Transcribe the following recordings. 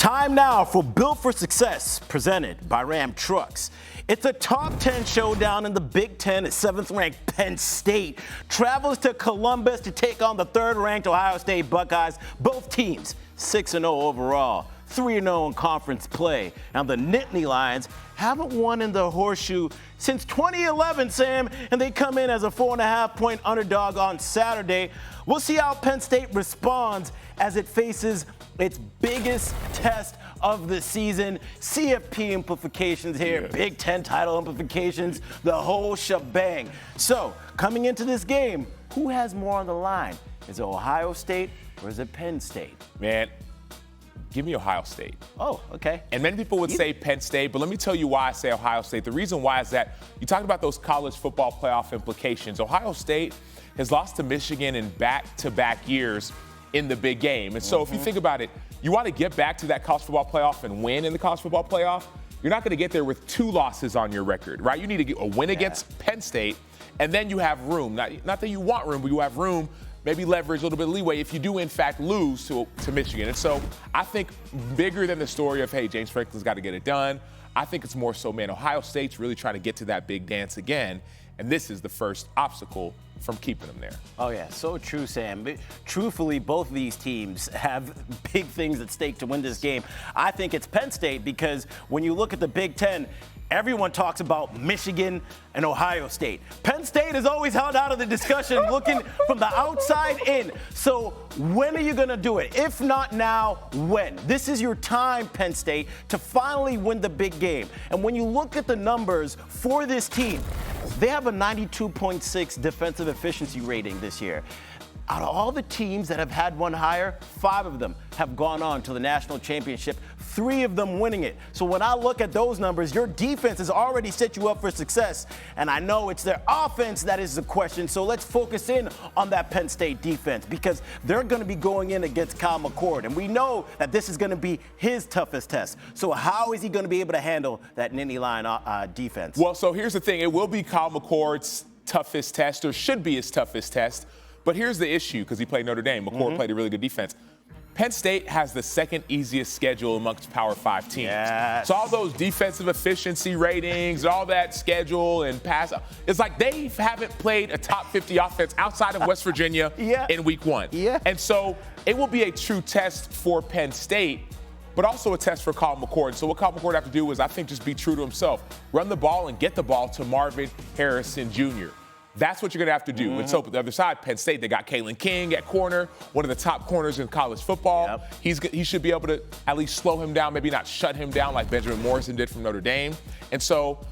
Time now for Built for Success, presented by Ram Trucks. It's a top 10 showdown in the Big Ten as 7th-ranked Penn State travels to Columbus to take on the 3rd-ranked Ohio State Buckeyes. Both teams 6-0 overall, 3-0 in conference play. Now the Nittany Lions haven't won in the Horseshoe since 2011, Sam, and they come in as a 4.5-point underdog on Saturday. We'll see how Penn State responds as it faces its biggest test of the season. CFP implications here, Big Ten title implications, the whole shebang. So, coming into this game, who has more on the line? Is it Ohio State or is it Penn State? Man, give me Ohio State. Oh, okay. And many people would say Penn State, but let me tell you why I say Ohio State. The reason why is that you talked about those college football playoff implications. Ohio State has lost to Michigan in back-to-back years in the big game. And so if you think about it, you want to get back to that college football playoff and win in the college football playoff, you're not going to get there with 2 losses on your record, right? You need to get a win against Penn State, and then you have room. Not that you want room, but you have room, maybe leverage, a little bit of leeway if you do, in fact, lose to Michigan. And so I think bigger than the story of, hey, James Franklin's got to get it done, I think it's more so, man, Ohio State's really trying to get to that big dance again, and this is the first obstacle from keeping them there. Oh, yeah, so true, Sam. Truthfully, both of these teams have big things at stake to win this game. I think it's Penn State because when you look at the Big Ten, everyone talks about Michigan and Ohio State. Penn State is always held out of the discussion looking from the outside in. So when are you going to do it? If not now, when? This is your time, Penn State, to finally win the big game. And when you look at the numbers for this team, they have a 92.6 defensive efficiency rating this year. Out of all the teams that have had one higher, 5 of them have gone on to the national championship, 3 of them winning it. So when I look at those numbers, your defense has already set you up for success. And I know it's their offense that is the question. So let's focus in on that Penn State defense because they're going to be going in against Kyle McCord. And we know that this is going to be his toughest test. So how is he going to be able to handle that Nittany Lion defense? Well, so here's the thing. It will be Kyle McCord's toughest test, or should be his toughest test. But here's the issue, because he played Notre Dame. McCord played a really good defense. Penn State has the 2nd easiest schedule amongst Power 5 teams. Yes. So all those defensive efficiency ratings, all that schedule and pass, it's like they haven't played a top 50 offense outside of West Virginia in week 1. Yeah. And so it will be a true test for Penn State, but also a test for Kyle McCord. So what Kyle McCord have to do is, I think, just be true to himself. Run the ball and get the ball to Marvin Harrison Jr. That's what you're going to have to do. And so, the other side, Penn State, they got Kalen King at corner, one of the top corners in college football. He should be able to at least slow him down, maybe not shut him down like Benjamin Morrison did from Notre Dame. And so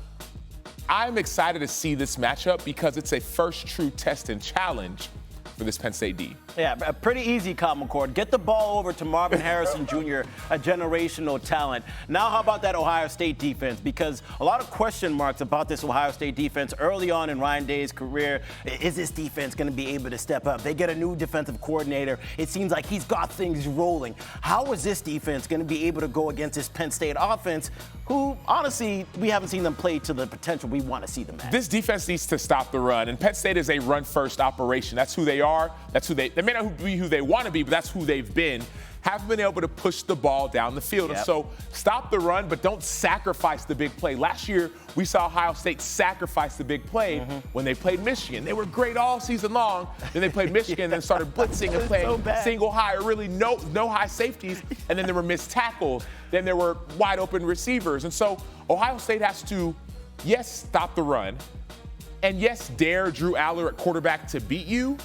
I'm excited to see this matchup because it's a first true test and challenge for this Penn State D. Yeah, pretty easy, Kyle McCord. Get the ball over to Marvin Harrison Jr., a generational talent. Now, how about that Ohio State defense? Because a lot of question marks about this Ohio State defense early on in Ryan Day's career. Is this defense going to be able to step up? They get a new defensive coordinator. It seems like he's got things rolling. How is this defense going to be able to go against this Penn State offense, who, honestly, we haven't seen them play to the potential we want to see them at? This defense needs to stop the run, and Penn State is a run-first operation. That's who they are. That's who they may not be who they want to be, but that's who they've been. Haven't been able to push the ball down the field. And so stop the run, but don't sacrifice the big play. Last year, we saw Ohio State sacrifice the big play when they played Michigan. They were great all season long. Then they played Michigan and then started blitzing and playing single high, or really no high safeties. And then there were missed tackles. Then there were wide open receivers. And so Ohio State has to, yes, stop the run. And yes, dare Drew Aller at quarterback to beat you.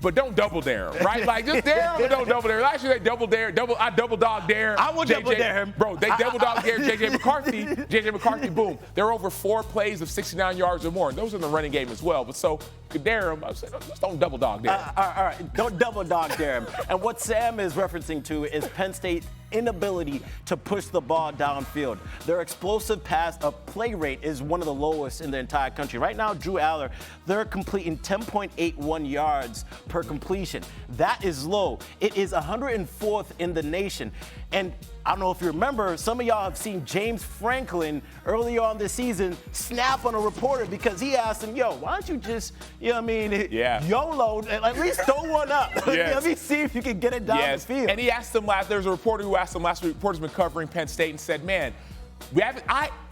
But don't double dare him, right? Like, just dare him, but don't double dare him. Last year, they double dog dare. I will double dare him. Bro, they double dog dare J.J. McCarthy. J.J. McCarthy, boom. They're over 4 plays of 69 yards or more. And those are in the running game as well. But so, could dare him. I said, just don't double dog dare him. All right, don't double dog dare him. And what Sam is referencing to is Penn State's inability to push the ball downfield. Their explosive pass play rate is one of the lowest in the entire country. Right now, Drew Aller, they're completing 10.81 yards per completion. That is low. It is 104th in the nation. And I don't know if you remember, some of y'all have seen James Franklin earlier on this season snap on a reporter because he asked him, yo, why don't you just, YOLO, at least throw one up. Yes. Let me see if you can get it down the field. And he asked him there's a reporter who asked him last week, reporter's been covering Penn State and said, man,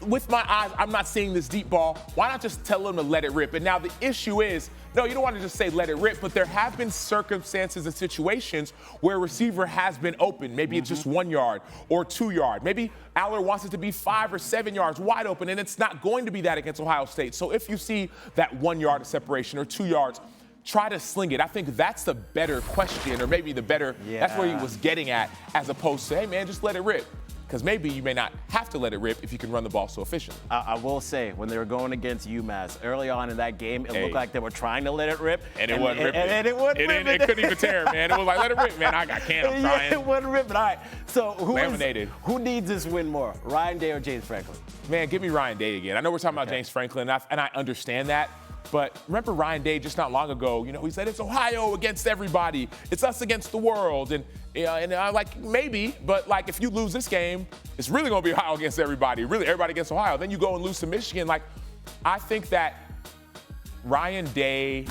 with my eyes, I'm not seeing this deep ball. Why not just tell him to let it rip? And now the issue is, no, you don't want to just say let it rip, but there have been circumstances and situations where a receiver has been open. Maybe it's just 1 yard or 2 yard. Maybe Aller wants it to be 5 or 7 yards wide open, and it's not going to be that against Ohio State. So if you see that 1 yard of separation or 2 yards, try to sling it. I think that's the better question, or maybe the better, that's where he was getting at, as opposed to, hey, man, just let it rip. Because maybe you may not have to let it rip if you can run the ball so efficiently. I will say, when they were going against UMass, early on in that game, it looked like they were trying to let it rip. And it wasn't ripping. And it wasn't ripping. It couldn't even tear, man. It was like, let it rip, man. I can't, I'm trying. It wasn't ripping. All right, so Laminated. who needs this win more, Ryan Day or James Franklin? Man, give me Ryan Day again. I know we're talking about James Franklin, and I understand that. But remember Ryan Day just not long ago, he said it's Ohio against everybody. It's us against the world. And I'm like, maybe, but like if you lose this game, it's really going to be Ohio against everybody. Really, everybody against Ohio. Then you go and lose to Michigan. Like, I think that Ryan Day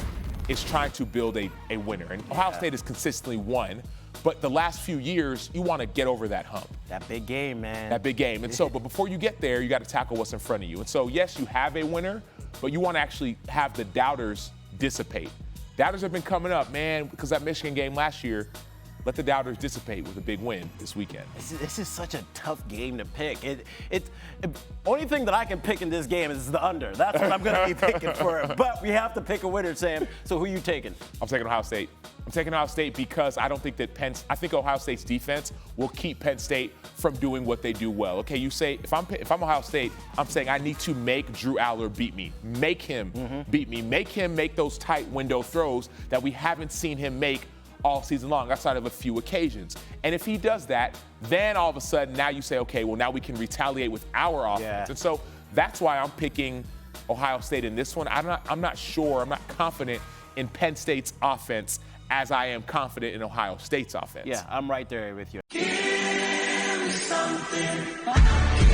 is trying to build a winner. And Ohio State has consistently won. But the last few years, you want to get over that hump. That big game, man. That big game. And so, but before you get there, you got to tackle what's in front of you. And so, yes, you have a winner, but you want to actually have the doubters dissipate. Doubters have been coming up, man, because that Michigan game last year, let the doubters dissipate with a big win this weekend. This is such a tough game to pick. Only thing that I can pick in this game is the under. That's what I'm going to be picking for it. But we have to pick a winner, Sam. So who are you taking? I'm taking Ohio State. I'm taking Ohio State because I don't think that I think Ohio State's defense will keep Penn State from doing what they do well. Okay, you say, if I'm Ohio State, I'm saying I need to make Drew Aller beat me. Make him beat me. Make him make those tight window throws that we haven't seen him make all season long, outside of a few occasions. And if he does that, then all of a sudden, now you say, okay, well, now we can retaliate with our offense. Yeah. And so that's why I'm picking Ohio State in this one. I'm not sure, I'm not confident in Penn State's offense as I am confident in Ohio State's offense. Yeah, I'm right there with you. Give me something.